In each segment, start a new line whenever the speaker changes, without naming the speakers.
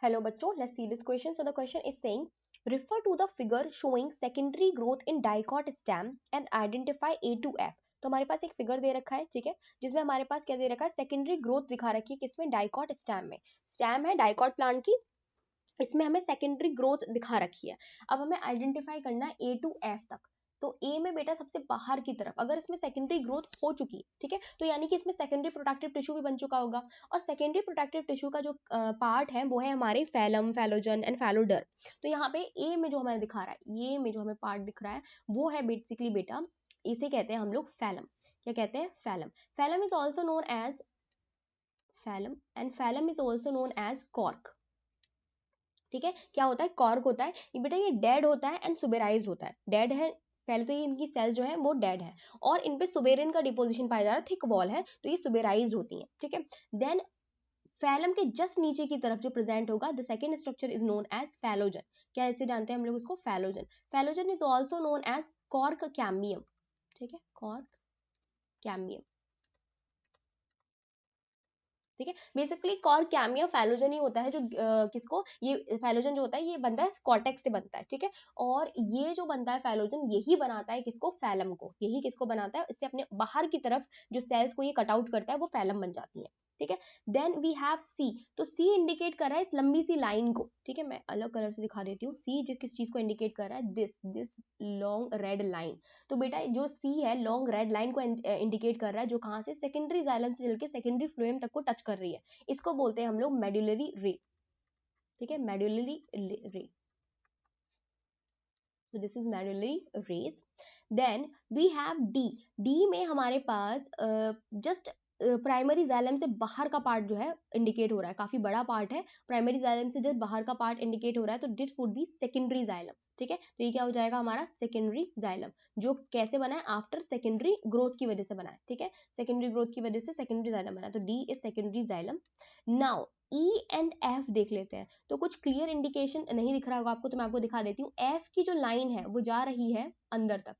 Hello बच्चों, let's see this question. So the question is saying, refer to the figure showing secondary growth in dicot stem and identify A to F. तो हमारे पास एक figure दे रखा है, ठीक है, जिसमें हमारे पास क्या दे रखा है, सेकेंडरी ग्रोथ दिखा रखी है, किसमें, डाइकॉट स्टेम में। स्टेम है डाइकॉट प्लांट की, इसमें हमें सेकेंडरी ग्रोथ दिखा रखी है। अब हमें आइडेंटिफाई करना है ए टू एफ तक। तो ए में बेटा सबसे बाहर की तरफ अगर इसमें सेकेंडरी ग्रोथ हो चुकी है, ठीक है, तो यानी कि इसमें सेकेंडरी प्रोडक्टिव टिश्यू भी बन चुका होगा। और सेकेंडरी प्रोडक्टिव टिश्यू का जो पार्ट है वो है हमारे फैलम, फैलोजन एंड फैलोडर। तो यहाँ पे ए में जो हमें दिखा रहा है, ये में जो हमें पार्ट दिख रहा है वो है बेसिकली बेटा, इसे कहते हैं हम लोग फैलम। क्या कहते हैं, phellem. Phellem is also known as phellem and phellem is also known as cork. ठीक है, क्या होता है, कॉर्क होता है ये बेटा, ये डेड होता है एंड सुबेराइज्ड होता है। डेड है, पहले तो ये इनकी सेल जो है वो डेड है और इन पे सुबेरिन का डिपोजिशन पाया जा रहा है, थिक वॉल है, तो ये सुबेराइज्ड होती है। ठीक है, देन फैलम के जस्ट नीचे की तरफ जो प्रेजेंट होगा, the second structure is known as phellogen. क्या ऐसे जानते हैं हम लोग उसको, phellogen. Phellogen is also known as cork cambium. ठीक है, कॉर्क कैम्बियम। ठीक है, बेसिकली कॉर्क कैमिया फैलोजन ही होता है जो किसको, ये फैलोजन जो होता है ये बनता है कॉर्टेक्स से बनता है। ठीक है, और ये जो बनता है फैलोजन यही बनाता है किसको, फैलम को। यही किसको बनाता है, इससे अपने बाहर की तरफ जो सेल्स को ये कट आउट करता है वो फैलम बन जाती है। ठीक है, देन वी हैव सी। तो सी इंडिकेट कर रहा है इस लंबी सी लाइन को। ठीक है, मैं अलग कलर से दिखा देती हूँ। सी जिस किस चीज को इंडिकेट कर रहा है, दिस लॉन्ग रेड लाइन। तो बेटा जो सी है लॉन्ग रेड लाइन को इंडिकेट कर रहा है, जो कहाँ से, सेकेंडरी जाइलम से चलकर सेकेंडरी फ्लोएम तक को टच कर रही है। इसको बोलते हैं हम लोग मेडुलरी रे। ठीक है, मेडुलरी रे। so this is medullary rays. Then we have D. D में हमारे पास जस्ट प्राइमरी जाइलम से बाहर का पार्ट जो है इंडिकेट हो रहा है, काफी बड़ा पार्ट है, प्राइमरी जाइलम से जब बाहर का पार्ट इंडिकेट हो रहा है तो this would be secondary xylem. ठीक है, तो ये क्या हो जाएगा हमारा, सेकेंडरी जाइलम, जो कैसे बना है, आफ्टर सेकेंडरी ग्रोथ की वजह से बना है। ठीक है, सेकेंडरी ग्रोथ की वजह से सेकेंडरी जाइलम बना है, तो D is secondary xylem. Now E and F देख लेते हैं। तो कुछ क्लियर इंडिकेशन नहीं दिख रहा होगा आपको, तो मैं आपको दिखा देती हूँ। एफ की जो लाइन है वो जा रही है अंदर तक,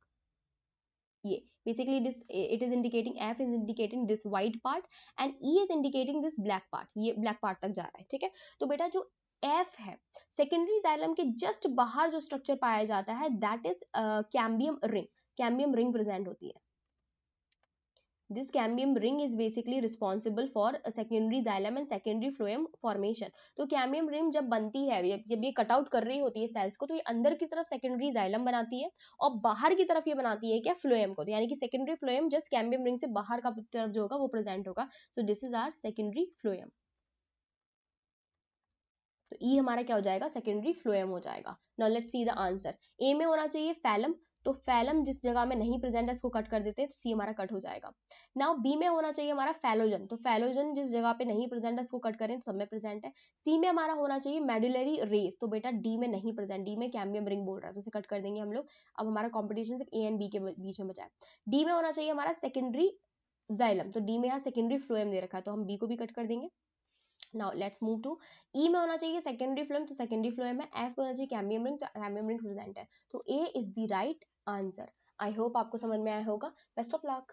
ये basically this it is indicating, F is indicating this white part and E is indicating this black part, ये ब्लैक पार्ट तक जा रहा है। ठीक है, तो बेटा जो एफ है, सेकेंडरी जाइलम के जस्ट बाहर जो स्ट्रक्चर पाया जाता है that is cambium ring. Cambium ring present होती है। This cambium ring is basically responsible for a secondary xylem and secondary phloem formation. तो कैम्बियम रिंग जब बनती है, जब ये कट आउट कर रही होती है सेल्स को, तो ये अंदर की तरफ सेकेंडरी जाइलम बनाती है और बाहर की तरफ ये बनाती है क्या, फ्लोएम को। तो यानी कि secondary phloem just cambium ring से बाहर का तरफ जो होगा वो प्रेजेंट होगा। So this is our secondary phloem. तो ई हमारा क्या हो जाएगा, सेकेंडरी फ्लोएम हो जाएगा। Now let's see the answer. A में होना चाहिए फैलम, तो फैलम जिस जगह में नहीं प्रेजेंट है इसको कट कर देते हैं, तो सी हमारा कट हो जाएगा। नाउ बी में होना चाहिए हमारा फैलोजन, तो फैलोजन जिस जगह पे नहीं प्रेजेंट है इसको कट करें तो सब में प्रेजेंट है। सी में हमारा होना चाहिए मेडुलरी रेस, तो बेटा डी में नहीं प्रेजेंट, डी में कैम्बियम रिंग बोल रहा है तो उसे कट कर देंगे हम लोग। अब हमारा कॉम्पिटिशन सिर्फ ए एंड बी के बीच में बचा है। डी में होना चाहिए हमारा सेकेंडरी जाइलम, तो डी में यहाँ सेकेंडरी फ्लोएम दे रखा है तो हम बी को भी कट कर देंगे। Now let's move to E में होना चाहिए सेकेंडरी फ्लोएम, तो सेकेंडरी फ्लोएम है। एफ में होना चाहिए कैम्बियम रिंग, तो कैम्बियम रिंग प्रेजेंट है, तो A is the right answer. I hope आपको समझ में आया होगा। Best of luck.